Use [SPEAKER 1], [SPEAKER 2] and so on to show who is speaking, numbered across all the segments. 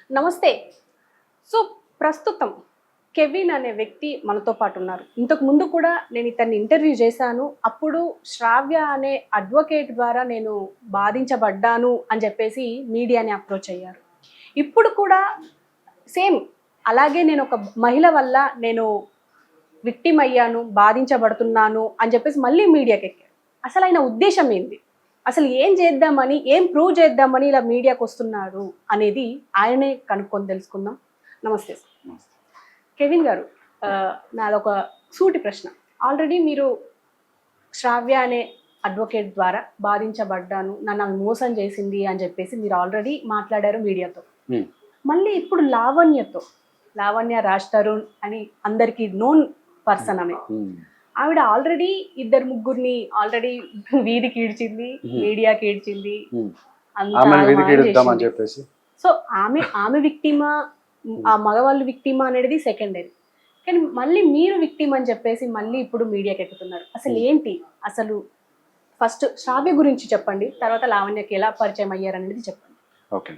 [SPEAKER 1] నమస్తే. సో, ప్రస్తుతం కెవిన్ అనే వ్యక్తి మనతో పాటు ఉన్నారు. ఇంతకు ముందు కూడా నేను ఇతన్ని ఇంటర్వ్యూ చేశాను. అప్పుడు శ్రావ్య అనే అడ్వకేట్ ద్వారా నేను బాధించబడ్డాను అని చెప్పేసి మీడియాని అప్రోచ్ అయ్యారు. ఇప్పుడు కూడా సేమ్ అలాగే నేను ఒక మహిళ వల్ల నేను విక్టిమ్ అయ్యాను, బాధించబడుతున్నాను అని చెప్పేసి మళ్ళీ మీడియాకి ఎక్కారు. అసలు ఆయన ఉద్దేశం ఏంది? అసలు ఏం చేద్దామని, ఏం ప్రూవ్ చేద్దామని ఇలా మీడియాకి వస్తున్నాడు అనేది ఆయనే కనుక్కొని తెలుసుకుందాం. నమస్తే సార్. కెవిన్ గారు, నాదొక సూటి ప్రశ్న. ఆల్రెడీ మీరు శ్రావ్య అనే అడ్వకేట్ ద్వారా బాధించబడ్డాను, నన్ను ఆమె మోసం చేసింది అని చెప్పేసి మీరు ఆల్రెడీ మాట్లాడారు మీడియాతో. మళ్ళీ ఇప్పుడు లావణ్య రాజ్ తరుణ్ అని అందరికీ నోన్ పర్సన్ ఆమె. ఆవిడ ఆల్రెడీ ఇద్దరు ముగ్గురిని ఆల్రెడీ వీధికి ఈడ్చింది, మీడియాకి ఈడ్చింది. సో ఆమె విక్టిమా, ఆ మగవాళ్ళు విక్టిమా అనేది సెకండరీ. కానీ మళ్ళీ మీరు విక్టిమ్ అని చెప్పేసి మళ్ళీ ఇప్పుడు మీడియాకి ఎక్కుతున్నారు. అసలు ఏంటి? అసలు ఫస్ట్ శ్రావ్య గురించి చెప్పండి, తర్వాత లావణ్యకి ఎలా పరిచయం అయ్యారనేది చెప్పండి.
[SPEAKER 2] ఓకే.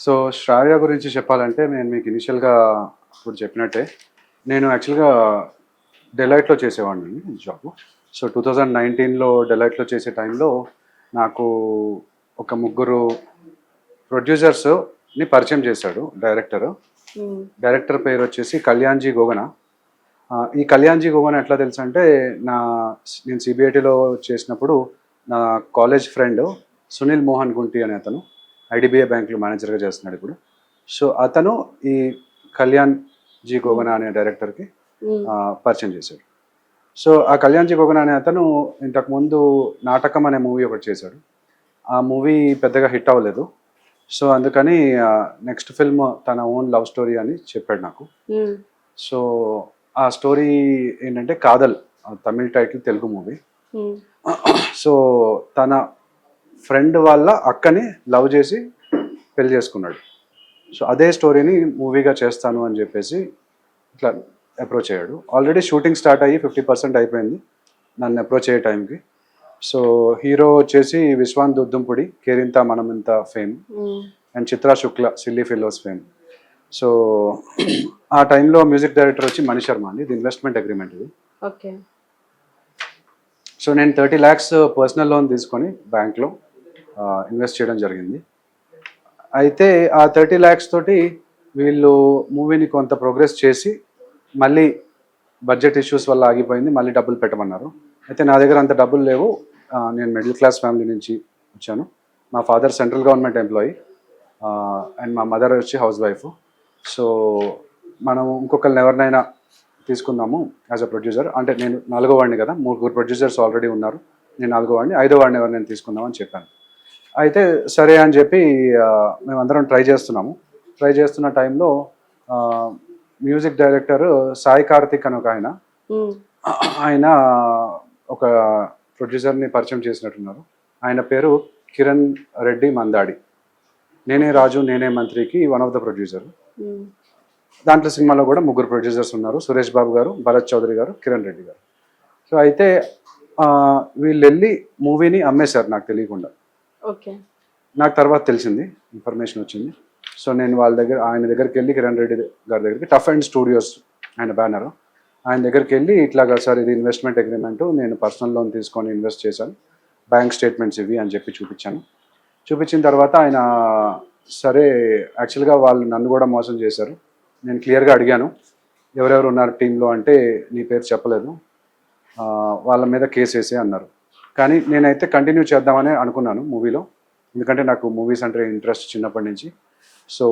[SPEAKER 2] సో శ్రావ్య గురించి చెప్పాలంటే నేను మీకు ఇనిషియల్గా ఇప్పుడు చెప్పినట్టే నేను యాక్చువల్గా డెలైట్లో చేసేవాడిని జాబ్. సో 2019లో డెలైట్లో చేసే టైంలో నాకు ఒక ముగ్గురు ప్రొడ్యూసర్స్ని పరిచయం చేశాడు డైరెక్టర్ పేరు వచ్చేసి కళ్యాణ్జీ గోగన. ఈ కళ్యాణ్జీ గోగన ఎట్లా తెలుసు అంటే నేను సిబిఐటిలో చేసినప్పుడు నా కాలేజ్ ఫ్రెండ్ సునీల్ మోహన్ గుంటి అనే అతను ఐడిబిఐ బ్యాంక్లో మేనేజర్గా చేస్తున్నాడు ఇప్పుడు. సో అతను ఈ కళ్యాణ్జీ గోగన అనే డైరెక్టర్కి పరిచయం చేశాడు. సో ఆ కళ్యాణ్జీ గోగన అనే అతను ఇంతకుముందు నాటకం అనే మూవీ ఒకటి చేశాడు. ఆ మూవీ పెద్దగా హిట్ అవ్వలేదు. సో అందుకని నెక్స్ట్ ఫిల్మ్ తన ఓన్ లవ్ స్టోరీ అని చెప్పాడు నాకు. సో ఆ స్టోరీ ఏంటంటే కాదల్, తమిళ టైటిల్, తెలుగు మూవీ. సో తన ఫ్రెండ్ వాళ్ళ అక్కని లవ్ చేసి పెళ్లి చేసుకున్నాడు. సో అదే స్టోరీని మూవీగా చేస్తాను అని చెప్పేసి ఇట్లా అప్రోచ్ అయ్యాడు. ఆల్రెడీ షూటింగ్ స్టార్ట్ అయ్యి 50% అయిపోయింది నన్ను అప్రోచ్ అయ్యే టైంకి. సో హీరో వచ్చేసి Vishwant Duddumpudi, Kerintha Manamantha fame, and Chitra Shukla, silly fellows fame. So ఆ టైంలో మ్యూజిక్ డైరెక్టర్ వచ్చి మణి శర్మ అండి. ఇది ఇన్వెస్ట్మెంట్ అగ్రిమెంట్ ఇది.
[SPEAKER 1] ఓకే.
[SPEAKER 2] సో నేను 30 lakhs పర్సనల్ లోన్ తీసుకొని బ్యాంక్లో ఇన్వెస్ట్ చేయడం జరిగింది. అయితే ఆ 30 lakhs తోటి వీళ్ళు మూవీని కొంత ప్రోగ్రెస్ చేసి మళ్ళీ బడ్జెట్ ఇష్యూస్ వల్ల ఆగిపోయింది, మళ్ళీ డబ్బులు పెట్టమన్నారు. అయితే నా దగ్గర అంత డబ్బులు లేవు. నేను మిడిల్ క్లాస్ ఫ్యామిలీ నుంచి వచ్చాను. మా father central government employee and మా మదర్ వచ్చి హౌస్ వైఫ్. సో మనం ఇంకొకరిని ఎవరినైనా తీసుకుందాము యాజ్ అ ప్రొడ్యూసర్. అంటే నేను 4వ వాడిని కదా, 3 ప్రొడ్యూసర్స్ ఆల్రెడీ ఉన్నారు, నేను 4వ వాడిని, 5వ వాడిని ఎవరినైనా తీసుకుందామని చెప్పాను. అయితే సరే అని చెప్పి మేమందరం ట్రై చేస్తున్న టైంలో మ్యూజిక్ డైరెక్టర్ సాయి కార్తిక్ అని ఒక ఆయన ఒక ప్రొడ్యూసర్ని పరిచయం చేసినట్టున్నారు. ఆయన పేరు కిరణ్ రెడ్డి మందాడి. నేనే రాజు నేనే మంత్రికి వన్ ఆఫ్ ద ప్రొడ్యూసర్. దాంట్లో సినిమాలో కూడా 3 ప్రొడ్యూసర్స్ ఉన్నారు, సురేష్ బాబు గారు, భరత్ చౌదరి గారు, కిరణ్ రెడ్డి గారు. సో అయితే వీళ్ళు వెళ్ళి మూవీని అమ్మేశారు నాకు తెలియకుండా.
[SPEAKER 1] ఓకే.
[SPEAKER 2] నాకు తర్వాత తెలిసింది, ఇన్ఫర్మేషన్ వచ్చింది. సో నేను ఆయన దగ్గరికి వెళ్ళి, కిరణ్ రెడ్డి గారి దగ్గరికి, టఫ్ అండ్ స్టూడియోస్ ఆయన బ్యానర్, ఆయన దగ్గరికి వెళ్ళి ఇట్లాగా సార్ ఇది ఇన్వెస్ట్మెంట్ అగ్రిమెంట్, నేను పర్సనల్ లోన్ తీసుకొని ఇన్వెస్ట్ చేశాను, బ్యాంక్ స్టేట్మెంట్స్ ఇవి అని చెప్పి చూపించిన తర్వాత ఆయన సరే యాక్చువల్గా వాళ్ళు నన్ను కూడా మోసం చేశారు. నేను క్లియర్గా అడిగాను ఎవరెవరు ఉన్నారు టీంలో అంటే నీ పేరు చెప్పలేదు, వాళ్ళ మీద కేసు వేసే అన్నారు. కానీ నేనైతే కంటిన్యూ చేద్దామని అనుకున్నాను మూవీలో, ఎందుకంటే నాకు మూవీస్ అంటే ఇంట్రెస్ట్ చిన్నప్పటి నుంచి. సో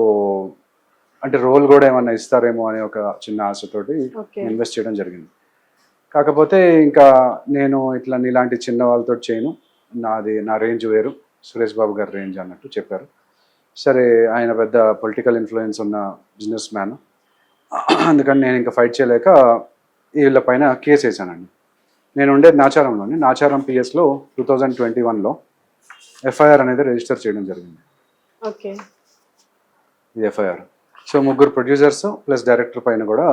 [SPEAKER 2] అంటే రోల్ కూడా ఏమన్నా ఇస్తారేమో అనే ఒక చిన్న ఆశతోటి ఇన్వెస్ట్ చేయడం జరిగింది. కాకపోతే ఇంకా నేను ఇట్లా నీలాంటి చిన్న వాళ్ళతో చేయను, నా రేంజ్ వేరు, సురేష్ బాబు గారి రేంజ్ అన్నట్టు చెప్పారు. సరే ఆయన పెద్ద పొలిటికల్ ఇన్ఫ్లుయెన్స్ ఉన్న బిజినెస్ మ్యాన్, అందుకని నేను ఇంకా ఫైట్ చేయలేక వీళ్ళ పైన కేసు వేసానండి. నేను ఉండేది నాచారం పిఎస్లో 2021లో ఎఫ్ఐఆర్ అనేది రిజిస్టర్ చేయడం జరిగింది.
[SPEAKER 1] ఓకే.
[SPEAKER 2] ఇది FIR. So 3 producers plus director పైన కూడా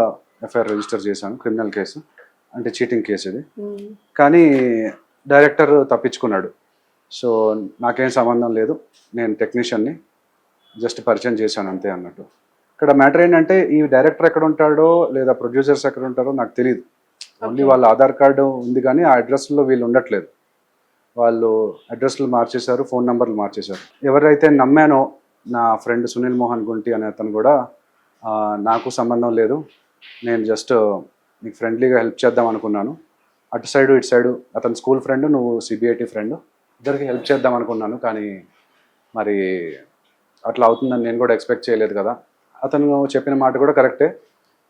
[SPEAKER 2] ఎఫ్ఐఆర్ రిజిస్టర్ చేశాను, క్రిమినల్ కేసు, అంటే చీటింగ్ కేసు ఇది. కానీ డైరెక్టర్ తప్పించుకున్నాడు. సో నాకేం సంబంధం లేదు, నేను టెక్నీషియన్ని, జస్ట్ పరిచయం చేశాను అంతే అన్నట్టు. ఇక్కడ మ్యాటర్ ఏంటంటే ఈ డైరెక్టర్ ఎక్కడ ఉంటాడో లేదా ప్రొడ్యూసర్స్ ఎక్కడ ఉంటారో నాకు తెలియదు. ఓన్లీ వాళ్ళ ఆధార్ కార్డు ఉంది కానీ ఆ అడ్రస్లో వీళ్ళు ఉండట్లేదు. వాళ్ళు అడ్రస్లు మార్చేశారు, ఫోన్ నెంబర్లు మార్చేశారు. ఎవరైతే నమ్మానో నా ఫ్రెండ్ సునీల్ మోహన్ గుంటి అనే అతను కూడా నాకు సంబంధం లేదు, నేను జస్ట్ నీకు ఫ్రెండ్లీగా హెల్ప్ చేద్దాం అనుకున్నాను, అటు సైడు ఇటు సైడు అతను స్కూల్ ఫ్రెండ్, నువ్వు సిబిఐటి ఫ్రెండ్, ఇద్దరికి హెల్ప్ చేద్దాం అనుకున్నాను, కానీ మరి అట్లా అవుతుందని నేను కూడా ఎక్స్పెక్ట్ చేయలేదు కదా. అతను చెప్పిన మాట కూడా కరెక్టే,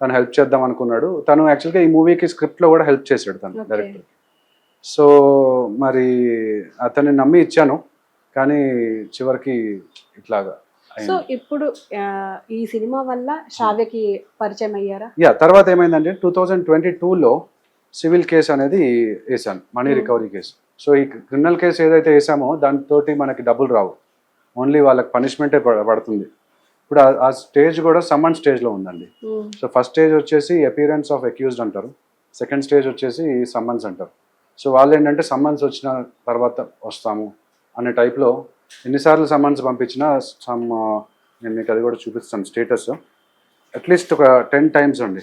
[SPEAKER 2] తను హెల్ప్ చేద్దాం అనుకున్నాడు. తను యాక్చువల్గా ఈ మూవీకి స్క్రిప్ట్లో కూడా హెల్ప్ చేశాడు తను డైరెక్టర్. సో మరి అతన్ని నమ్మి ఇచ్చాను, కానీ చివరికి ఇట్లాగా.
[SPEAKER 1] సో ఇప్పుడు ఈ సినిమా వల్ల శ్రావ్యకి పరిచయం అయ్యారా?
[SPEAKER 2] యా, తర్వాత ఏమైందంటే 2022లో సివిల్ కేసు అనేది వేసాను, మనీ రికవరీ కేసు. సో ఈ క్రిమినల్ కేసు ఏదైతే వేసామో దాంతో మనకి డబ్బులు రావు, ఓన్లీ వాళ్ళకి పనిష్మెంటే పడుతుంది. ఇప్పుడు ఆ స్టేజ్ కూడా సమ్మన్ స్టేజ్లో ఉందండి. సో ఫస్ట్ స్టేజ్ వచ్చేసి అపియరెన్స్ ఆఫ్ అక్యూజ్డ్ అంటారు, సెకండ్ స్టేజ్ వచ్చేసి సమ్మన్స్ అంటారు. సో వాళ్ళు ఏంటంటే సమ్మన్స్ వచ్చిన తర్వాత వస్తాము అనే టైప్లో ఎన్నిసార్లు సమ్మన్స్ పంపించినా నేను మీకు అది కూడా చూపిస్తాను స్టేటస్, అట్లీస్ట్ ఒక 10 టైమ్స్ అండి,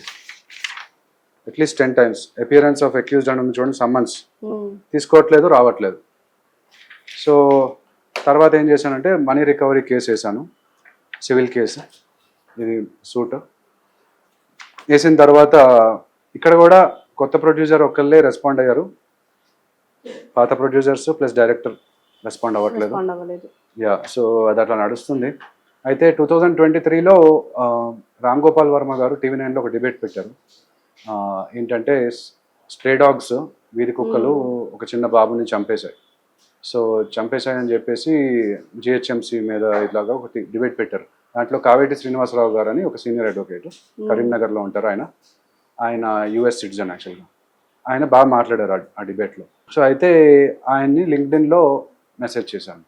[SPEAKER 2] at least 10 times appearance of accused అని చూడండి, సమ్మన్స్ తీసుకోవట్లేదు, రావట్లేదు. సో తర్వాత ఏం చేశానంటే మనీ రికవరీ కేసు వేసాను, సివిల్ కేసు, ఇది సూట్ వేసిన తర్వాత ఇక్కడ కూడా కొత్త ప్రొడ్యూసర్ ఒక్కళ్ళే రెస్పాండ్ అయ్యారు, పాత ప్రొడ్యూసర్స్ ప్లస్ డైరెక్టర్ రెస్పాండ్ అవ్వట్లేదు. యా, సో అది అట్లా నడుస్తుంది. అయితే 2023లో రామ్ గోపాల్ వర్మ గారు TV9లో ఒక డిబేట్ పెట్టారు. ఏంటంటే స్ట్రే డాగ్స్, వీధి కుక్కలు ఒక చిన్న బాబుని చంపేశాయి. సో చంపేశాయని చెప్పేసి GHMC మీద ఇట్లాగా ఒకటి డిబేట్ పెట్టారు. దాంట్లో కావేటి శ్రీనివాసరావు గారు అని ఒక సీనియర్ అడ్వకేట్, కరీంనగర్లో ఉంటారు ఆయన US సిటిజన్ యాక్చువల్గా. ఆయన బాగా మాట్లాడారు ఆ డిబేట్లో. సో అయితే ఆయన్ని లింక్డ్ఇన్లో మెసేజ్ చేశాను.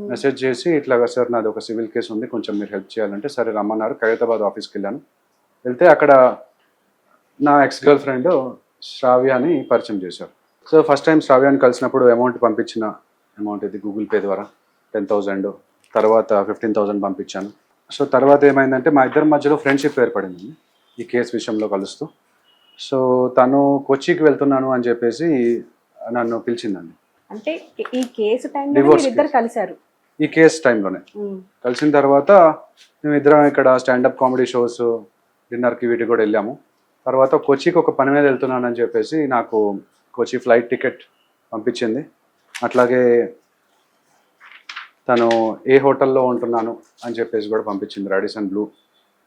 [SPEAKER 2] మెసేజ్ చేసి ఇట్లాగా సార్ నాది ఒక సివిల్ కేసు ఉంది, కొంచెం మీరు హెల్ప్ చేయాలంటే సరే రమ్మన్నారు. ఖైరతాబాద్ ఆఫీస్కి వెళ్ళాను. వెళ్తే అక్కడ నా ఎక్స్ గర్ల్ ఫ్రెండ్ శ్రావ్యాని పరిచయం చేశారు. సో ఫస్ట్ టైం శ్రావ్యాన్ని కలిసినప్పుడు అమౌంట్ పంపించిన అమౌంట్ ఇది గూగుల్ పే ద్వారా 10,000, తర్వాత 15,000 పంపించాను. సో తర్వాత ఏమైందంటే మా ఇద్దరి మధ్యలో ఫ్రెండ్షిప్ ఏర్పడింది ఈ కేసు విషయంలో కలుస్తూ. సో తను కొచ్చికి వెళ్తున్నాను అని చెప్పేసి నన్ను పిలిచిందండి.
[SPEAKER 1] అంటే ఈ కేసు టైంలో ఇద్దరు కలిశారు?
[SPEAKER 2] ఈ కేసు టైంలోనే కలిసిన తర్వాత మేమిద్దరం ఇక్కడ స్టాండప్ కామెడీ షోస్, డిన్నర్కి వీటికి కూడా వెళ్ళాము. తర్వాత కొచ్చికి ఒక పని మీద వెళ్తున్నానని చెప్పేసి నాకు కొచ్చి ఫ్లైట్ టికెట్ పంపించింది. అట్లాగే తను ఏ హోటల్లో ఉంటున్నాను అని చెప్పేసి కూడా పంపించింది, Radisson Blu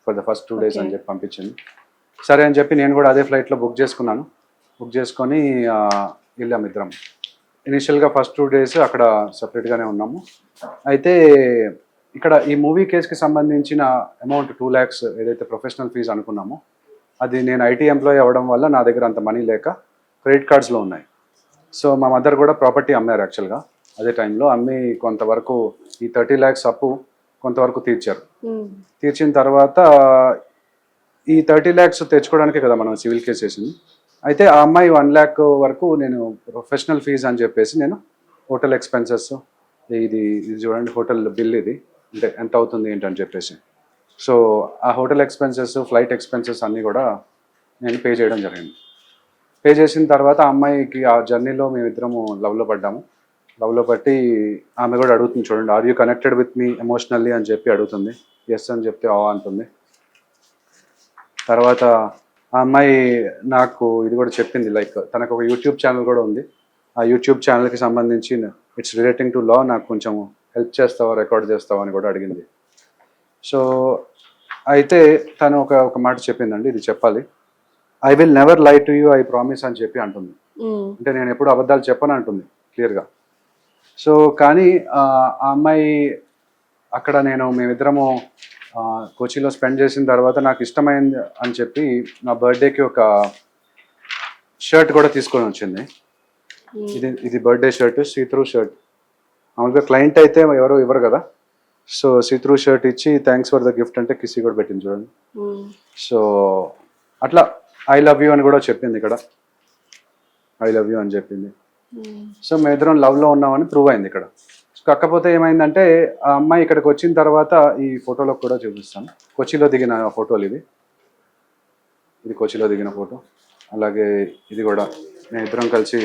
[SPEAKER 2] for the first 2 days అని చెప్పి పంపించింది. సరే అని చెప్పి నేను కూడా అదే ఫ్లైట్లో బుక్ చేసుకున్నాను. బుక్ చేసుకొని వెళ్ళాము ఇద్దరం. ఇనిషియల్గా ఫస్ట్ 2 days అక్కడ సపరేట్గానే ఉన్నాము. అయితే ఇక్కడ ఈ మూవీ కేసుకి సంబంధించిన అమౌంట్ 2 lakhs ఏదైతే ప్రొఫెషనల్ ఫీజు అనుకున్నామో అది నేను IT ఎంప్లాయీ అవ్వడం వల్ల నా దగ్గర అంత మనీ లేక క్రెడిట్ కార్డ్స్లో ఉన్నాయి. సో మా మదర్ కూడా ప్రాపర్టీ అమ్మారు యాక్చువల్గా అదే టైంలో. అమ్మి కొంతవరకు ఈ 30 lakhs అప్పు కొంతవరకు తీర్చారు. తీర్చిన తర్వాత ఈ 30 lakhs తెచ్చుకోవడానికే కదా మనం సివిల్ కేసు వేసింది. అయితే ఆ అమ్మాయి 1 lakh వరకు నేను ప్రొఫెషనల్ ఫీజు అని చెప్పేసి నేను హోటల్ ఎక్స్పెన్సెస్, ఇది చూడండి హోటల్ బిల్, ఇది అంటే ఎంత అవుతుంది ఏంటని చెప్పేసి, సో ఆ హోటల్ ఎక్స్పెన్సెస్, ఫ్లైట్ ఎక్స్పెన్సెస్ అన్నీ కూడా నేను పే చేయడం జరిగింది. పే చేసిన తర్వాత ఆ అమ్మాయికి ఆ జర్నీలో మేమిద్దరము లవ్లో పడ్డాము. లవ్లో పట్టి ఆమె కూడా అడుగుతుంది చూడండి, are you connected with me emotionally అని చెప్పి అడుగుతుంది. ఎస్ అని చెప్తే అంటుంది. తర్వాత ఆ అమ్మాయి నాకు ఇది కూడా చెప్పింది, లైక్ తనకు ఒక యూట్యూబ్ ఛానల్ కూడా ఉంది. ఆ యూట్యూబ్ ఛానల్కి సంబంధించి ఇట్స్ రిలేటింగ్ టు లా, నాకు కొంచెం హెల్ప్ చేస్తావా, రికార్డ్ చేస్తావా అని కూడా అడిగింది. సో అయితే తను ఒక మాట చెప్పిందండి, ఇది చెప్పాలి, ఐ విల్ నెవర్ లై టు యూ, ఐ ప్రామిస్ అని చెప్పి అంటుంది. అంటే నేను ఎప్పుడు అబద్ధాలు చెప్పను అంటుంది క్లియర్గా. సో కానీ ఆ అమ్మాయి అక్కడ మేమిద్దరము కోచిలో స్పెండ్ చేసిన తర్వాత నాకు ఇష్టమైంది అని చెప్పి నా బర్త్డేకి ఒక షర్ట్ కూడా తీసుకొని వచ్చింది. ఇది బర్త్డే షర్ట్, సీత్రూ షర్ట్. మామూలుగా క్లయింట్ అయితే ఎవరో ఇవ్వరు కదా, సో సీత్రూ షర్ట్ ఇచ్చి థ్యాంక్స్ ఫర్ ద గిఫ్ట్ అంటే కిసి కూడా పెట్టింది చూడండి. సో అట్లా ఐ లవ్ యూ అని కూడా చెప్పింది, ఇక్కడ ఐ లవ్ యూ అని చెప్పింది. సో మేము ఇద్దరం లవ్లో ఉన్నామని ప్రూవ్ అయింది ఇక్కడ. కాకపోతే ఏమైందంటే ఆ అమ్మాయి ఇక్కడికి వచ్చిన తర్వాత ఈ ఫోటోలో కూడా చూపిస్తాను. కొచ్చిలో దిగిన ఫోటోలు ఇది కొచ్చిలో దిగిన ఫోటో. అలాగే ఇది కూడా మేము ఇద్దరం కలిసి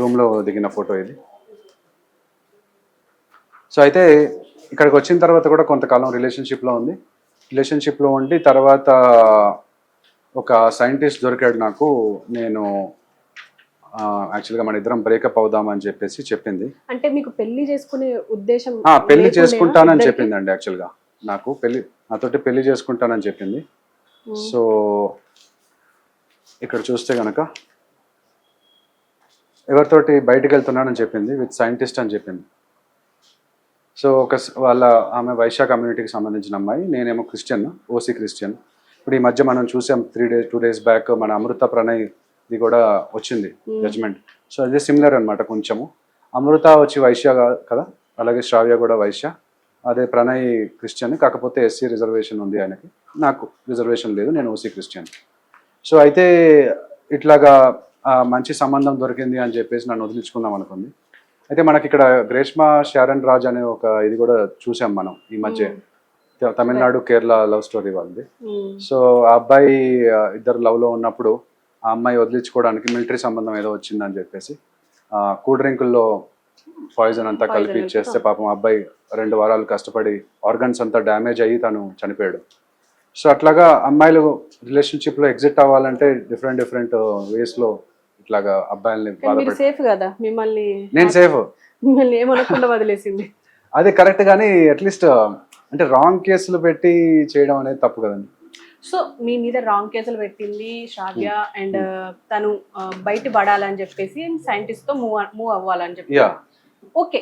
[SPEAKER 2] రూమ్లో దిగిన ఫోటో ఇది. సో అయితే ఇక్కడికి వచ్చిన తర్వాత కూడా కొంతకాలం రిలేషన్షిప్లో ఉండి తర్వాత ఒక సైంటిస్ట్ దొరికాడు నాకు. నేను యాక్చువల్గా మన ఇద్దరం బ్రేకప్ అవుదామని చెప్పేసి చెప్పింది.
[SPEAKER 1] అంటే మీకు పెళ్లి చేసుకునే ఉద్దేశం
[SPEAKER 2] పెళ్లి చేసుకుంటానని చెప్పిందండి. యాక్చువల్గా నాతోటి పెళ్లి చేసుకుంటానని చెప్పింది. సో ఇక్కడ చూస్తే కనుక ఎవరితోటి బయటికి వెళ్తున్నానని చెప్పింది, విత్ సైంటిస్ట్ అని చెప్పింది. సో ఆమె వైశ్య కమ్యూనిటీకి సంబంధించిన అమ్మాయి, నేనేమో క్రిస్టియన్, ఓసీ క్రిస్టియన్. ఇప్పుడు ఈ మధ్య మనం చూసాం 2 days బ్యాక్ మన అమృత ప్రణయ్ ఇది కూడా వచ్చింది జడ్జ్మెంట్. సో అదే సిమిలర్ అనమాట కొంచెము. అమృత వచ్చి వైశ్య కదా, అలాగే శ్రావ్య కూడా వైశ్య. అదే ప్రణయ్ క్రిస్టియన్, కాకపోతే ఎస్సీ రిజర్వేషన్ ఉంది ఆయనకి, నాకు రిజర్వేషన్ లేదు, నేను ఓసీ క్రిస్టియన్. సో అయితే ఇట్లాగా మంచి సంబంధం దొరికింది అని చెప్పేసి నన్ను వదిలించుకుందాం అనుకుంది. అయితే మనకి ఇక్కడ గ్రేష్మా శారన్ రాజ్ అనే ఒక ఇది కూడా చూసాం మనం ఈ మధ్య, తమిళనాడు కేరళ లవ్ స్టోరీ వాళ్ళది. సో ఆ అబ్బాయి ఇద్దరు లవ్లో ఉన్నప్పుడు ఆ అమ్మాయి వదిలించుకోవడానికి మిలిటరీ సంబంధం ఏదో వచ్చిందని చెప్పేసి కూల్ డ్రింకుల్లో పాయిజన్ అంతా కలిపి ఇచ్చేస్తే పాపం అబ్బాయి 2 వారాలు కష్టపడి ఆర్గన్స్ అంతా డ్యామేజ్ అయ్యి తను చనిపోయాడు. సో అట్లాగా అమ్మాయిలు రిలేషన్షిప్లో ఎగ్జిట్ అవ్వాలంటే డిఫరెంట్ వేస్లో ఇట్లాగా అబ్బాయిల్ని బాధపడి.
[SPEAKER 1] సేఫ్ కదా,
[SPEAKER 2] నేను సేఫ్,
[SPEAKER 1] మిమ్మల్ని ఏమనకుండా వదిలేసింది.
[SPEAKER 2] అదే కరెక్ట్, కానీ అట్లీస్ట్ అంటే రాంగ్ కేసులు పెట్టి చేయడం అనేది తప్పు కదండి.
[SPEAKER 1] సో మీ మీద రాంగ్ కేసులు పెట్టింది శ్రావ్య, అండ్ తను బయట పడాలని చెప్పేసి సైంటిస్ట్ తో మూవ్ అవ్వాలని చెప్పి. ఓకే,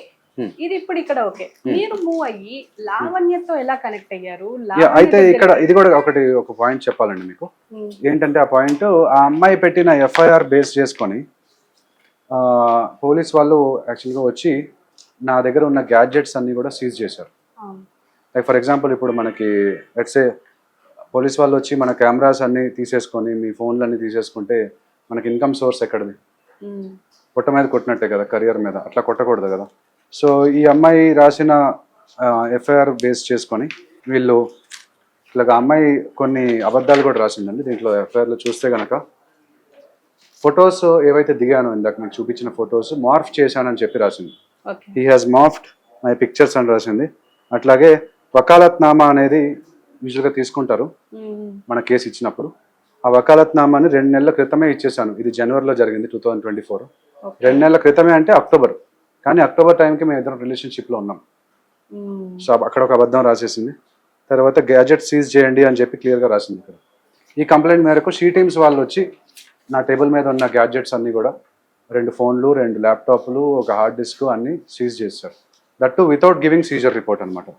[SPEAKER 1] ఇది ఇప్పుడు ఇక్కడ ఓకే, మీరు మూవ్ అయ్యి లావణ్యతో ఎలా కనెక్ట్ అయ్యారు?
[SPEAKER 2] అయితే ఇక్కడ ఇది కూడా ఒక పాయింట్ చెప్పాలండి మీకు. ఏంటంటే ఆ పాయింట్, ఆ అమ్మాయి పెట్టిన ఎఫ్ఐఆర్ బేస్ చేసుకొని పోలీస్ వాళ్ళు యాక్చువల్గా వచ్చి నా దగ్గర ఉన్న గ్యాడ్జెట్స్ అన్ని కూడా సీజ్ చేశారు. లైక్ ఫర్ ఎగ్జాంపుల్ ఇప్పుడు మనకి లెట్స్ సే పోలీస్ వాళ్ళు వచ్చి మన కెమెరాస్ అన్ని తీసేసుకొని మీ ఫోన్లు అన్ని తీసేసుకుంటే మనకి ఇన్కమ్ సోర్స్ ఎక్కడిది? పొట్ట మీద కొట్టినట్టే కదా, కెరియర్ మీద. అట్లా కొట్టకూడదు కదా. సో ఈ అమ్మాయి రాసిన ఎఫ్ఐఆర్ బేస్ చేసుకొని వీళ్ళు ఇట్లాగా అమ్మాయి కొన్ని అబద్ధాలు కూడా రాసిందండి దీంట్లో. ఎఫ్ఐఆర్లో చూస్తే కనుక ఫొటోస్ ఏవైతే దిగానో ఇందాక మీకు చూపించిన ఫొటోస్ మార్ఫ్ చేశానని చెప్పి రాసింది. He has morphed my pictures అని రాసింది. అట్లాగే వకాలత్నామా అనేది యూజువల్గా తీసుకుంటారు మన కేసు ఇచ్చినప్పుడు. ఆ వకాలత్నామాని 2 నెలల క్రితమే ఇచ్చేసాను. ఇది జనవరిలో జరిగింది 2024. 2 నెలల క్రితమే అంటే అక్టోబర్, కానీ అక్టోబర్ టైంకి మేము ఇద్దరం రిలేషన్షిప్లో ఉన్నాం. సో అక్కడ ఒక అబద్ధం రాసేసింది. తర్వాత గ్యాజెట్ సీజ్ చేయండి అని చెప్పి క్లియర్గా రాసింది ఇక్కడ. ఈ కంప్లైంట్ మేరకు షీ టీమ్స్ వాళ్ళు వచ్చి నా టేబుల్ మీద ఉన్న గ్యాడ్జెట్స్ అన్నీ కూడా 2 ఫోన్లు, 2 ల్యాప్టాప్లు, ఒక హార్డ్ డిస్క్ అన్నీ సీజ్ చేశారు. That to without giving Caesar report అనమాట.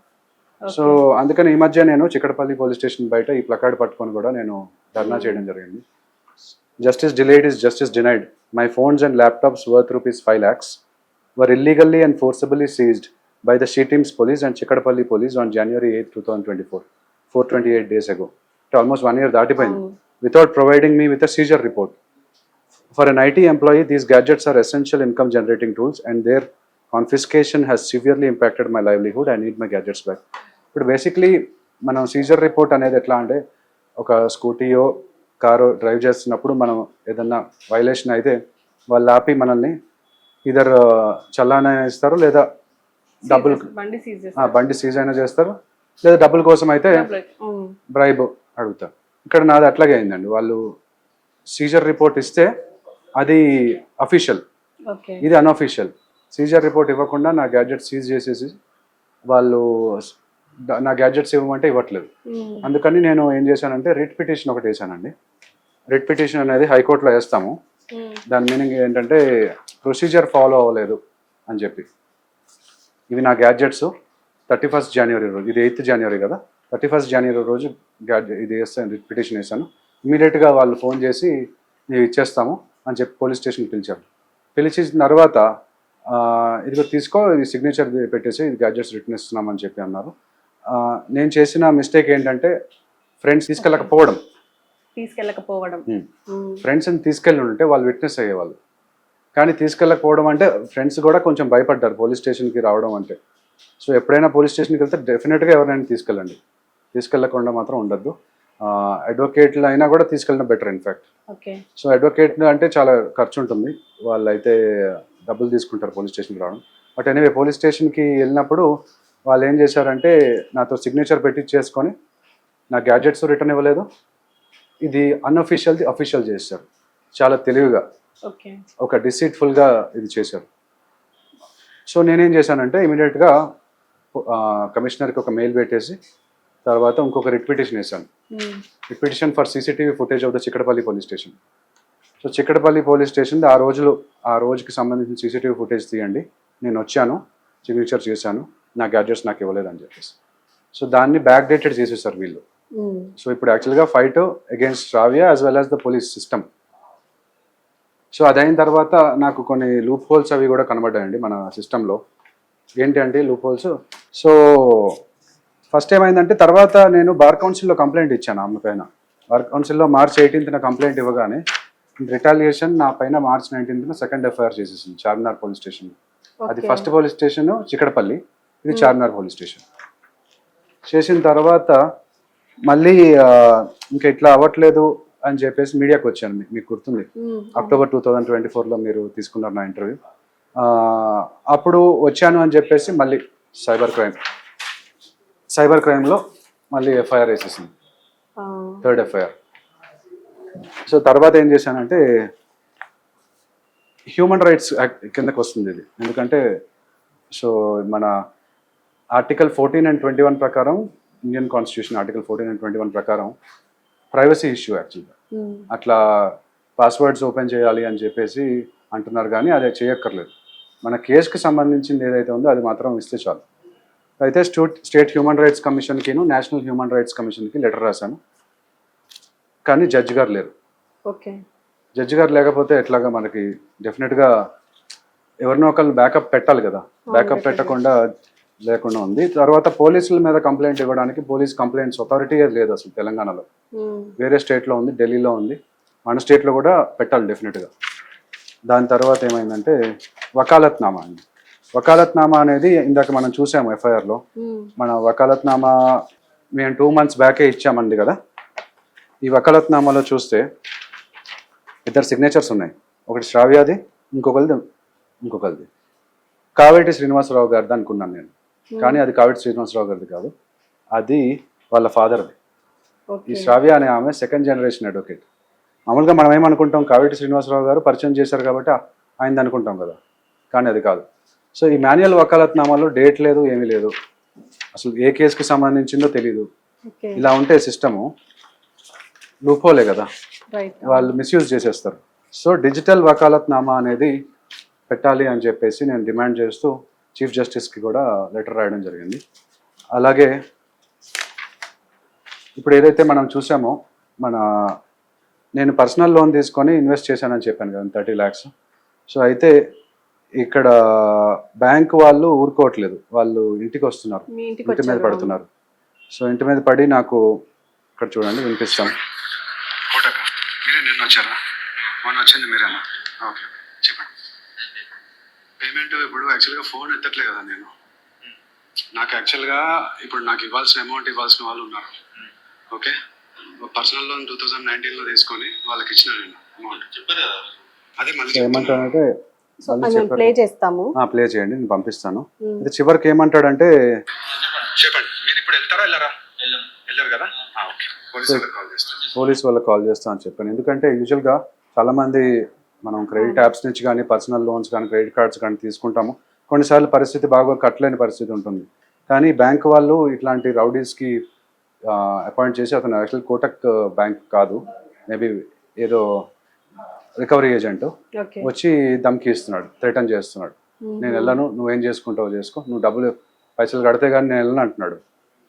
[SPEAKER 2] సో అందుకని ఈ మధ్య నేను చిక్కడపల్లి పోలీస్ స్టేషన్ బయట ఈ ప్లకార్డ్ పట్టుకొని కూడా నేను ధర్నా చేయడం జరిగింది. Justice delayed is justice denied. My phones and laptops worth ₹5 lakhs were illegally and forcibly seized by the She Teams police and Chikkadapalli police on January 8, 2024, 428 days ago. Almost 1 year దాటిపోయింది, without providing me with a seizure report. For an IT employee, these gadgets are essential income generating tools and their confiscation has severely impacted my livelihood. I need my gadgets back. ఇప్పుడు basically మనం Caesar report అనేది ఎట్లా అంటే, ఒక స్కూటీయో కారో drive చేస్తున్నప్పుడు మనం ఏదన్నా violation అయితే వాళ్ళు ఆపి మనల్ని ఇదర్ చల్లానా ఇస్తారు, లేదా డబ్బులు బండి సీజ్ అయినా చేస్తారు, లేదా డబ్బుల కోసం అయితే బ్రైబ్ అడుగుతారు. ఇక్కడ నాది అట్లాగే అయిందండి. వాళ్ళు సీజర్ రిపోర్ట్ ఇస్తే అది అఫీషియల్, ఇది అన్అఫీషియల్. సీజర్ రిపోర్ట్ ఇవ్వకుండా నా గ్యాడ్జెట్ సీజ్ చేసేసి వాళ్ళు నా గ్యాడ్జెట్స్ ఇవ్వమంటే ఇవ్వట్లేదు. అందుకని నేను ఏం చేశానంటే రిట్ పిటిషన్ ఒకటి వేసానండి. రిట్ పిటిషన్ అనేది హైకోర్టులో వేస్తాము. దాని మీనింగ్ ఏంటంటే ప్రొసీజర్ ఫాలో అవ్వలేదు అని చెప్పి. ఇవి నా గ్యాడ్జెట్స్ 31st January రోజు, ఇది 8th January కదా, 31st January రోజు ఇది వేస్తాను, రిట్ పిటిషన్ వేసాను. ఇమీడియట్గా వాళ్ళు ఫోన్ చేసి మేము ఇచ్చేస్తాము అని చెప్పి పోలీస్ స్టేషన్కి పిలిచారు. పిలిచిన తర్వాత ఇదిగో తీసుకో, ఇది సిగ్నేచర్ పెట్టేసి ఇది గ్యాడ్జెట్స్ రిటర్న్ ఇస్తున్నామని చెప్పి అన్నారు. నేను చేసిన మిస్టేక్ ఏంటంటే ఫ్రెండ్స్ తీసుకెళ్ళకపోవడం. ఫ్రెండ్స్ని తీసుకెళ్ళి ఉంటే వాళ్ళు విట్నెస్ అయ్యేవాళ్ళు. కానీ తీసుకెళ్ళకపోవడం అంటే ఫ్రెండ్స్ కూడా కొంచెం భయపడ్డారు పోలీస్ స్టేషన్కి రావడం అంటే. సో ఎప్పుడైనా పోలీస్ స్టేషన్కి వెళ్తే డెఫినెట్గా ఎవరైనా తీసుకెళ్ళండి, తీసుకెళ్ళకుండా మాత్రం ఉండద్దు. అడ్వకేట్లు అయినా కూడా తీసుకెళ్ళడం better in fact.
[SPEAKER 1] Okay.
[SPEAKER 2] So advocate అంటే చాలా ఖర్చు ఉంటుంది, వాళ్ళు అయితే డబ్బులు తీసుకుంటారు పోలీస్ స్టేషన్కి రావడం. బట్ ఎనీవే పోలీస్ స్టేషన్కి వెళ్ళినప్పుడు వాళ్ళు ఏం చేశారంటే నాతో సిగ్నేచర్ పెట్టి చేసుకొని నా గ్యాడ్జెట్స్ రిటర్న్ ఇవ్వలేదు, ఇది అన్అఫీషియల్ది అఫీషియల్ చేశారు చాలా తెలివిగా.
[SPEAKER 1] ఓకే.
[SPEAKER 2] ఒక డిసీట్ఫుల్గా ఇది చేశారు. సో నేనేం చేశానంటే ఇమీడియట్గా కమిషనర్కి ఒక మెయిల్ పెట్టేసి తర్వాత ఇంకొక రిట్ పిటిషన్ వేశాను. Writ petition for CCTV footage of the Chikkadpally police station. So Chikkadpally police station ఆ రోజుకి సంబంధించిన సీసీటీవీ ఫుటేజ్ తీయండి, నేను వచ్చాను, సిగ్నేచర్ చేశాను, నా గ్యాడ్జెట్స్ నాకు ఇవ్వలేదని చెప్పేసి. సో దాన్ని బ్యాక్ డేటెడ్ చేసేసారు వీళ్ళు. సో ఇప్పుడు యాక్చువల్గా fight against Shravya as well as the police system. So అదైన తర్వాత నాకు కొన్ని లూప్ హోల్స్ అవి కూడా కనబడ్డాయండి మన సిస్టంలో. ఏంటి అంటే లూప్ హోల్స్. సో ఫస్ట్ ఏమైందంటే తర్వాత నేను బార్ కౌన్సిల్లో కంప్లైంట్ ఇచ్చాను ఆమె పైన. బార్ కౌన్సిల్లో March 18th కంప్లైంట్ ఇవ్వగానే రిటాలియేషన్ నా పైన March 19th సెకండ్ ఎఫ్ఐఆర్ చేసేసింది చార్మినార్ పోలీస్ స్టేషన్. అది ఫస్ట్ పోలీస్ స్టేషన్ చిక్కడపల్లి, ఇది చార్మినార్ పోలీస్ స్టేషన్. చేసిన తర్వాత మళ్ళీ ఇంకా ఇట్లా అవ్వట్లేదు అని చెప్పేసి మీడియాకి వచ్చాను. మీకు గుర్తుంది, October 2024లో మీరు తీసుకున్నారు నా ఇంటర్వ్యూ. అప్పుడు వచ్చాను అని చెప్పేసి మళ్ళీ సైబర్ క్రైమ్లో మళ్ళీ ఎఫ్ఐఆర్ వేసేసింది, 3rd ఎఫ్ఐఆర్. సో తర్వాత ఏం చేశానంటే హ్యూమన్ రైట్స్ యాక్ట్ కిందకు వస్తుంది ఇది. ఎందుకంటే సో మన ఆర్టికల్ 14 and 21 ప్రకారం, ఇండియన్ కాన్స్టిట్యూషన్ ఆర్టికల్ 14 and 21 ప్రకారం ప్రైవసీ ఇష్యూ యాక్చువల్గా. అట్లా పాస్వర్డ్స్ ఓపెన్ చేయాలి అని చెప్పేసి అంటున్నారు, కానీ అది చేయక్కర్లేదు. మన కేసుకి సంబంధించింది ఏదైతే ఉందో అది మాత్రం ఇస్తే చాలు. అయితే స్టేట్ హ్యూమన్ రైట్స్ కమిషన్కిను నేషనల్ హ్యూమన్ రైట్స్ కమిషన్కి లెటర్ రాశాను, కానీ జడ్జి గారు లేరు.
[SPEAKER 1] ఓకే.
[SPEAKER 2] జడ్జి గారు లేకపోతే ఎట్లాగా మనకి డెఫినెట్గా ఎవరినో ఒకళ్ళు బ్యాకప్ పెట్టాలి కదా, బ్యాకప్ పెట్టకుండా లేకుండా ఉంది. తర్వాత పోలీసుల మీద కంప్లైంట్ ఇవ్వడానికి పోలీస్ కంప్లైంట్స్ అథారిటీ లేదు అసలు తెలంగాణలో. వేరే స్టేట్లో ఉంది, ఢిల్లీలో ఉంది, మన స్టేట్లో కూడా పెట్టాలి డెఫినెట్గా. దాని తర్వాత ఏమైందంటే వకాలత్నామా అండి. వకాలత్నామా అనేది ఇందాక మనం చూసాము ఎఫ్ఐఆర్లో. మన వకాలత్నామా మేము 2 months బ్యాకే ఇచ్చామండి కదా. ఈ వకాలత్నామాలో చూస్తే 2 signatures ఉన్నాయి, ఒకటి శ్రావ్యాది, ఇంకొకరిది కావేటి శ్రీనివాసరావు గారిది అనుకున్నాను నేను, కానీ అది కావేటి శ్రీనివాసరావు గారిది కాదు, అది వాళ్ళ ఫాదర్ది. ఈ శ్రావ్య అనే ఆమె 2nd generation అడ్వకేట్. మామూలుగా మనం ఏమనుకుంటాం, కావేటి శ్రీనివాసరావు గారు పరిచయం చేశారు కాబట్టి ఆయనది అనుకుంటాం కదా, కానీ అది కాదు. సో ఈ మాన్యువల్ వకాలత్నామాలో డేట్ లేదు, ఏమీ లేదు, అసలు ఏ కేసుకి సంబంధించిందో తెలీదు. ఇలా ఉంటే సిస్టము లూపోలే కదా, వాళ్ళు మిస్యూజ్ చేసేస్తారు. సో డిజిటల్ వకాలత్నామా అనేది పెట్టాలి అని చెప్పేసి నేను డిమాండ్ చేస్తూ చీఫ్ జస్టిస్కి కూడా లెటర్ రాయడం జరిగింది. అలాగే ఇప్పుడు ఏదైతే మనం చూసామో నేను పర్సనల్ లోన్ తీసుకొని ఇన్వెస్ట్ చేశానని చెప్పాను కదా 30 lakhs. సో అయితే ఇక్కడ బ్యాంక్ వాళ్ళు ఊరుకోవట్లేదు, వాళ్ళు ఇంటికి వస్తున్నారు, ఇంటి మీద పడుతున్నారు. సో ఇంటి మీద పడి నాకు ఇక్కడ చూడండి వినిపిస్తాం. మీరే నిన్న వచ్చారా? మొన్న వచ్చింది మీరేనా? ఓకే చెప్పండి. పేమెంట్ ఇప్పుడు యాక్చువల్గా ఫోన్ ఎత్తట్లే కదా నేను. నాకు యాక్చువల్గా ఇప్పుడు నాకు ఇవ్వాల్సిన అమౌంట్ ఇవ్వాల్సిన వాళ్ళు ఉన్నారు. ఓకే, పర్సనల్ లోన్ 2019లో తీసుకొని వాళ్ళకి ఇచ్చిన నేను అమౌంట్. అదే మళ్ళీ ఏమంటానంటే ప్లే చేయండి, నేను పంపిస్తాను. ఇది చివరికి ఏమంటాడంటే చెప్పండి మీరు ఇప్పుడు వెళ్తారా వెళ్ళారు కదా, పోలీస్ వాళ్ళకి కాల్ చేస్తా అని చెప్పాను. ఎందుకంటే యూజువల్గా చాలా మంది మనం క్రెడిట్ యాప్స్ నుంచి కానీ పర్సనల్ లోన్స్ కానీ క్రెడిట్ కార్డ్స్ కానీ తీసుకుంటాము. కొన్నిసార్లు పరిస్థితి బాగా కట్టలేని పరిస్థితి ఉంటుంది, కానీ బ్యాంక్ వాళ్ళు ఇట్లాంటి రౌడీస్కి అపాయింట్ చేసి, అతను యాక్చువల్ కోటక్ బ్యాంక్ కాదు, మేబీ ఏదో రికవరీ ఏజెంట్ వచ్చి ధమ్కి ఇస్తున్నాడు, థ్రెటన్ చేస్తున్నాడు. నేను వెళ్ళను, నువ్వేం చేసుకుంటావు చేసుకో, నువ్వు పైసలు కడితే కానీ నేను వెళ్ళను అంటున్నాడు.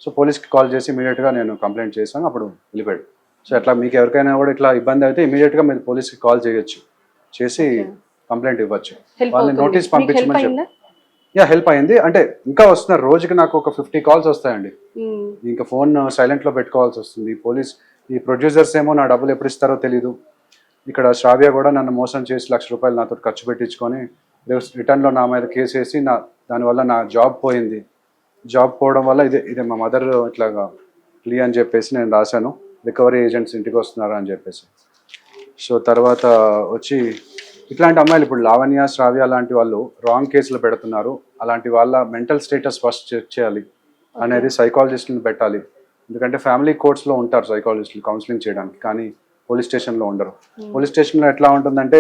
[SPEAKER 2] సో పోలీస్కి కాల్ చేసి ఇమీడియట్గా నేను కంప్లైంట్ చేశాను, అప్పుడు వెళ్ళిపోయాడు. సో అట్లా మీకు ఎవరికైనా కూడా ఇట్లా ఇబ్బంది అయితే ఇమీడియట్గా మీరు పోలీస్కి కాల్ చేయొచ్చు, చేసి కంప్లైంట్ ఇవ్వచ్చు, వాళ్ళని నోటీస్ పంపించమని చెప్పి. హెల్ప్ అయింది. అంటే ఇంకా వస్తున్నారు, రోజుకి నాకు ఒక 50 calls వస్తాయండి. ఇంకా ఫోన్ సైలెంట్లో పెట్టుకోవాల్సి వస్తుంది. ఈ ప్రొడ్యూసర్స్ ఏమో నా డబ్బులు ఎప్పుడు ఇస్తారో తెలీదు, ఇక్కడ శ్రావ్య కూడా నన్ను మోసం చేసి ₹1,00,000 నాతో ఖర్చు పెట్టించుకొని రిటర్న్లో నా మీద కేసు వేసి దానివల్ల నా జాబ్ పోయింది. జాబ్ పోవడం వల్ల ఇదే మా మదర్ ఇట్లాగా ప్లీ అని చెప్పేసి నేను రాశాను, రికవరీ ఏజెంట్స్ ఇంటికి వస్తున్నారు అని చెప్పేసి. సో తర్వాత వచ్చి ఇట్లాంటి అమ్మాయిలు ఇప్పుడు లావణ్య, శ్రావ్య లాంటి వాళ్ళు రాంగ్ కేసులు పెడుతున్నారు. అలాంటి వాళ్ళ మెంటల్ స్టేటస్ ఫస్ట్ చెక్ చేయాలి అనేది సైకాలజిస్ట్ని పెట్టాలి. ఎందుకంటే ఫ్యామిలీ కోర్ట్స్లో ఉంటారు సైకాలజిస్టులు కౌన్సిలింగ్ చేయడానికి, కానీ పోలీస్ స్టేషన్లో ఉండరు. పోలీస్ స్టేషన్లో ఎట్లా ఉంటుందంటే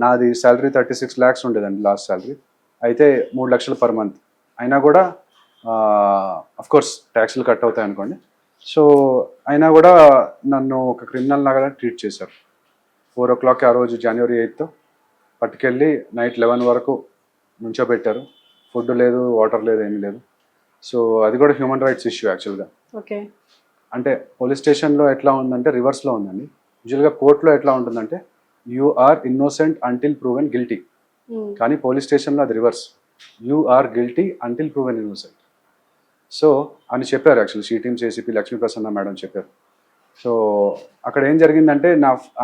[SPEAKER 2] నాది శాలరీ 36 lakhs ఉండేదండి లాస్ట్ శాలరీ, అయితే 3 లక్షలు పర్ మంత్. అయినా కూడా కోర్స్ ట్యాక్స్లు కట్ అవుతాయి అనుకోండి. సో అయినా కూడా నన్ను ఒక క్రిమినల్ లాగా ట్రీట్ చేశారు. 4 o'clock ఆ రోజు January 8th పట్టుకెళ్ళి నైట్ 11 వరకు నుంచోబెట్టారు. ఫుడ్ లేదు, వాటర్ లేదు, ఏమీ లేదు. సో అది కూడా హ్యూమన్ రైట్స్ ఇష్యూ యాక్చువల్గా.
[SPEAKER 1] ఓకే,
[SPEAKER 2] అంటే పోలీస్ స్టేషన్లో ఎట్లా ఉందంటే రివర్స్లో ఉందండి. యూజువల్గా కోర్టులో ఎట్లా ఉంటుందంటే you are innocent until proven guilty, కానీ పోలీస్ స్టేషన్లో అది reverse, you are guilty until proven innocent. So అని చెప్పారు actual CTM ACP Lakshmi Prasanna madam చెప్పారు. సో అక్కడ ఏం జరిగిందంటే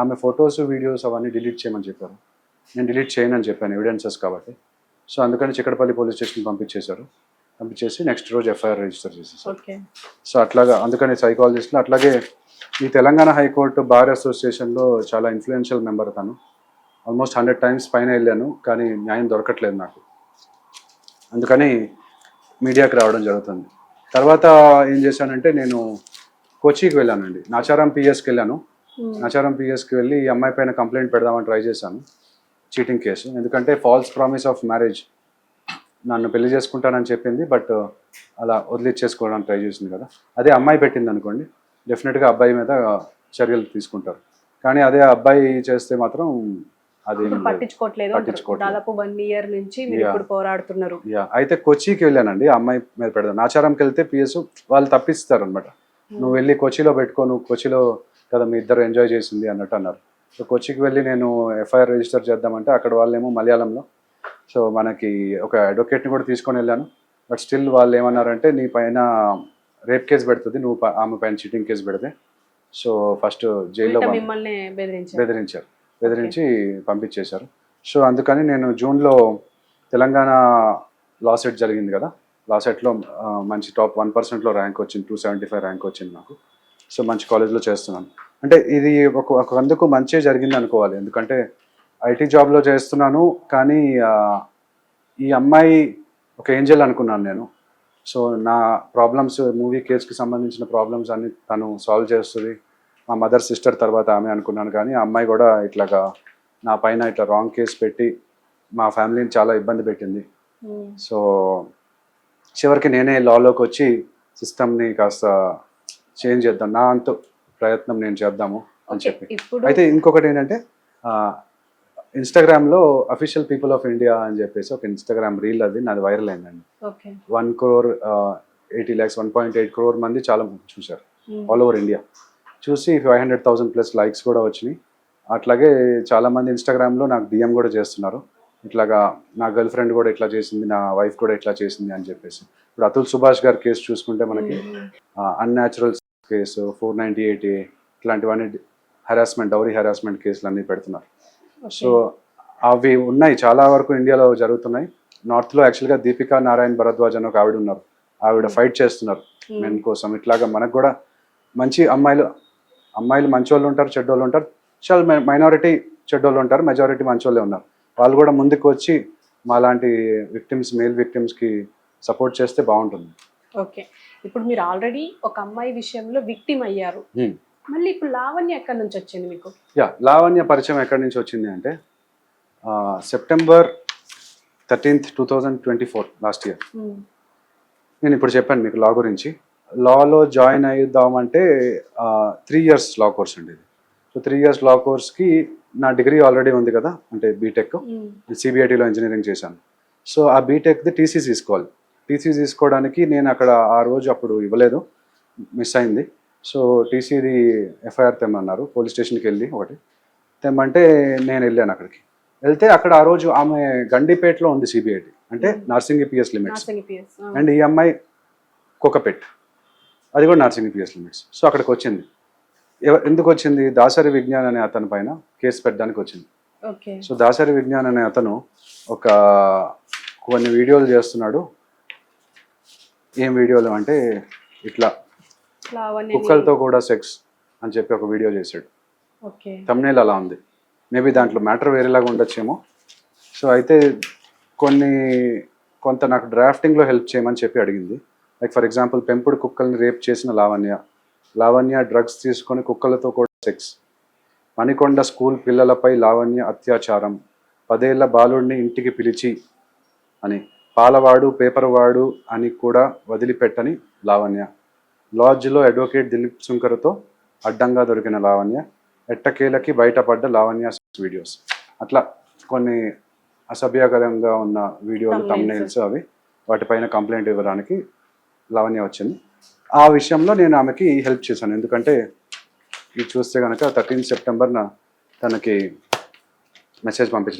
[SPEAKER 2] ఆమె ఫొటోస్, వీడియోస్ అవన్నీ డిలీట్ చేయమని చెప్పారు. నేను డిలీట్ చేయనని చెప్పాను, ఎవిడెన్సెస్ కాబట్టి. సో అందుకని చిక్కడపల్లి పోలీస్ స్టేషన్కి పంపించేసి నెక్స్ట్ రోజు ఎఫ్ఐఆర్ రిజిస్టర్ చేసేసారు. సో అట్లాగా అందుకని సైకాలజిస్ట్లో, అట్లాగే ఈ తెలంగాణ హైకోర్టు బార్ అసోసియేషన్లో చాలా ఇన్ఫ్లుయెన్షియల్ మెంబర్ తను. ఆల్మోస్ట్ 100 times పైన వెళ్ళాను, కానీ న్యాయం దొరకట్లేదు నాకు. అందుకని మీడియాకి రావడం జరుగుతుంది. తర్వాత ఏం చేశానంటే నేను కోచికి వెళ్ళానండి, నాచారం పిఎస్కి వెళ్ళాను. నాచారం పిఎస్కి వెళ్ళి ఈ అమ్మాయి పైన కంప్లైంట్ పెడదామని ట్రై చేశాను, చీటింగ్ కేసు. ఎందుకంటే ఫాల్స్ ప్రామిస్ ఆఫ్ మ్యారేజ్, నన్ను పెళ్లి చేసుకుంటానని చెప్పింది, బట్ అలా వదిలిచ్చేసుకోవడానికి ట్రై చేసింది కదా. అదే అమ్మాయి పెట్టింది అనుకోండి, డెఫినెట్గా అబ్బాయి మీద చర్యలు తీసుకుంటారు. కానీ అదే అబ్బాయి చేస్తే మాత్రం అది
[SPEAKER 1] పట్టించుకోవట్లేదు. దాదాపు 1 year నుంచి మీరు ఇప్పుడు పోరాడుతున్నారు.
[SPEAKER 2] అయితే కొచ్చికి వెళ్ళానండి, ఆ అమ్మాయి మీద పెడదాం. నాచారంకి వెళ్తే పిఎస్ వాళ్ళు తప్పిస్తారు అనమాట. నువ్వు వెళ్ళి కొచ్చిలో పెట్టుకో, నువ్వు కొచ్చిలో కదా మీ ఇద్దరు ఎంజాయ్ చేసింది అన్నట్టు అన్నారు. సో కొచ్చికి వెళ్ళి నేను ఎఫ్ఐఆర్ రిజిస్టర్ చేద్దామంటే అక్కడ వాళ్ళేమో మలయాళంలో. సో మనకి ఒక అడ్వకేట్ని కూడా తీసుకొని వెళ్ళాను, బట్ స్టిల్ వాళ్ళు ఏమన్నారంటే నీ పైన రేప్ కేసు పెడుతుంది, నువ్వు ఆమె పైన చీటింగ్ కేసు పెడితే. సో ఫస్ట్ జైల్లో బెదిరించి పంపించేశారు. సో అందుకని నేను జూన్లో తెలంగాణ లా సెట్ జరిగింది కదా, లా సెట్లో మంచి టాప్ 1%లో ర్యాంక్ వచ్చింది, 275 ర్యాంక్ వచ్చింది నాకు. సో మంచి కాలేజ్లో చేస్తున్నాను. అంటే ఇది ఒక అందుకు మంచి జరిగింది అనుకోవాలి, ఎందుకంటే ఐటీ జాబ్లో చేస్తున్నాను. కానీ ఈ అమ్మాయి ఒక ఏంజల్ అనుకున్నాను నేను. సో నా ప్రాబ్లమ్స్, మూవీ కేసుకి సంబంధించిన ప్రాబ్లమ్స్ అన్ని తను సాల్వ్ చేస్తుంది, మా మదర్ సిస్టర్ తర్వాత ఆమె అనుకున్నాను. కానీ ఆ అమ్మాయి కూడా ఇట్లాగా నా పైన ఇట్లా రాంగ్ కేసు పెట్టి మా ఫ్యామిలీని చాలా ఇబ్బంది పెట్టింది. సో చివరికి నేనే లాలోకి వచ్చి సిస్టమ్ని కాస్త చేంజ్ చేద్దాం, నా అంతు ప్రయత్నం నేను చేద్దాము అని చెప్పి. అయితే ఇంకొకటి ఏంటంటే ఇన్స్టాగ్రామ్లో అఫీషియల్ పీపుల్ ఆఫ్ ఇండియా అని చెప్పేసి ఒక ఇన్స్టాగ్రామ్ రీల్, అది నాది వైరల్ అయిందండి. 1.8 crore మంది చాలా చూశారు ఆల్ ఓవర్ ఇండియా. చూసి 500,000+ లైక్స్ కూడా వచ్చినాయి. అట్లాగే చాలామంది ఇన్స్టాగ్రామ్లో నాకు డిఎం కూడా చేస్తున్నారు, ఇట్లాగా నా గర్ల్ ఫ్రెండ్ కూడా ఇట్లా చేసింది, నా వైఫ్ కూడా ఇట్లా చేసింది అని చెప్పేసి. ఇప్పుడు అతుల్ సుభాష్ గారి కేసు చూసుకుంటే మనకి అన్యాచురల్ కేసు 498A ఇట్లాంటివన్నీ హెరాస్మెంట్, డౌరీ హెరాస్మెంట్ కేసులు అన్నీ పెడుతున్నారు. సో అవి ఉన్నాయి, చాలా వరకు ఇండియాలో జరుగుతున్నాయి. నార్త్లో యాక్చువల్గా దీపికా నారాయణ్ భరద్వాజ్ అని ఒక ఆవిడ ఉన్నారు, ఆవిడ ఫైట్ చేస్తున్నారు మెన్ కోసం. ఇట్లాగా మనకు కూడా మంచి అమ్మాయిలు మంచోళ్ళు ఉంటారు, చెడ్డోళ్ళు ఉంటారు, చాలా మైనారిటీ చెడ్డోళ్ళు ఉంటారు, మెజారిటీ మంచోళ్ళే ఉన్నారు. వాళ్ళు కూడా ముందుకు వచ్చి మా లాంటి విక్టిమ్స్, మేల్ విక్టిమ్స్కి సపోర్ట్ చేస్తే బాగుంటుంది.
[SPEAKER 1] ఓకే, ఇప్పుడు మీరు ఆల్రెడీ ఒక అమ్మాయి విషయంలో విక్టిమ్ అయ్యారు, మళ్ళీ ఇప్పుడు లావణ్య ఎక్కడి నుంచి వచ్చింది మీకు?
[SPEAKER 2] లావణ్య పరిచయం ఎక్కడి నుంచి వచ్చింది అంటే September 13th, 2024 లాస్ట్ ఇయర్. నేను ఇప్పుడు చెప్పాను మీకు లా గురించి. లాలో జాయిన్ అయ్యిద్దామంటే 3 years లా కోర్స్ అండి ఇది. సో 3 years లా కోర్స్కి నా డిగ్రీ ఆల్రెడీ ఉంది కదా, అంటే బీటెక్, సిబిఐటీలో ఇంజనీరింగ్ చేశాను. సో ఆ బీటెక్ది టీసీ తీసుకోవాలి. టీసీ తీసుకోవడానికి నేను అక్కడ ఆ రోజు అప్పుడు ఇవ్వలేదు, మిస్ అయింది. సో టీసీది ఎఫ్ఐఆర్ తెమ్మన్నారు, పోలీస్ స్టేషన్కి వెళ్ళి ఒకటి తెమ్మంటే నేను వెళ్ళాను అక్కడికి. వెళ్తే అక్కడ ఆ రోజు ఆమె గండిపేటలో ఉంది సిబిఐటి, అంటే నర్సింగ్ పిఎస్ లిమిట్స్, అండ్ ఈ అమ్మాయి కోకపేట్, అది కూడా నర్సింగ్ పిఎస్ లిమిట్స్. సో అక్కడికి వచ్చింది. ఎందుకు వచ్చింది? దాసరి విజ్ఞాన్ అనే అతని పైన కేసు పెట్టడానికి వచ్చింది.
[SPEAKER 1] ఓకే.
[SPEAKER 2] సో దాసరి విజ్ఞాన్ అనే అతను ఒక కొన్ని వీడియోలు చేస్తున్నాడు. ఏం వీడియోలు అంటే ఇట్లా
[SPEAKER 1] లావణ్య
[SPEAKER 2] కుక్కలతో కూడా సెక్స్ అని చెప్పి ఒక వీడియో చేశాడు.
[SPEAKER 1] ఓకే.
[SPEAKER 2] thumbnail అలా ఉంది. మేబీ దాంట్లో మ్యాటర్ వేరేలాగా ఉండొచ్చేమో. సో అయితే కొంత నాకు డ్రాఫ్టింగ్లో హెల్ప్ చేయమని చెప్పి అడిగింది. లైక్ ఫర్ ఎగ్జాంపుల్ పెంపుడు కుక్కల్ని రేప్ చేసిన లావణ్య డ్రగ్స్ తీసుకొని కుక్కలతో కూడా సెక్స్, మణికొండ స్కూల్ పిల్లలపై లావణ్య అత్యాచారం, 10 ఏళ్ల బాలుడిని ఇంటికి పిలిచి అని, పాలవాడు పేపర్ వాడు అని కూడా వదిలిపెట్టని లావణ్య, లాడ్జ్లో అడ్వకేట్ దిలీప్ శుంకర్తో అడ్డంగా దొరికిన లావణ్య, ఎట్టకేలకి బయటపడ్డ లావణ్య వీడియోస్, అట్లా కొన్ని అసభ్యకరంగా ఉన్న వీడియోలు thumbnails అవి వాటిపైన కంప్లైంట్ ఇవ్వడానికి లావణ్య వచ్చింది. ఆ విషయంలో నేను ఆమెకి హెల్ప్ చేశాను. ఎందుకంటే ఇది చూస్తే కనుక 13 సెప్టెంబర్న తనకి మెసేజ్ పంపించిన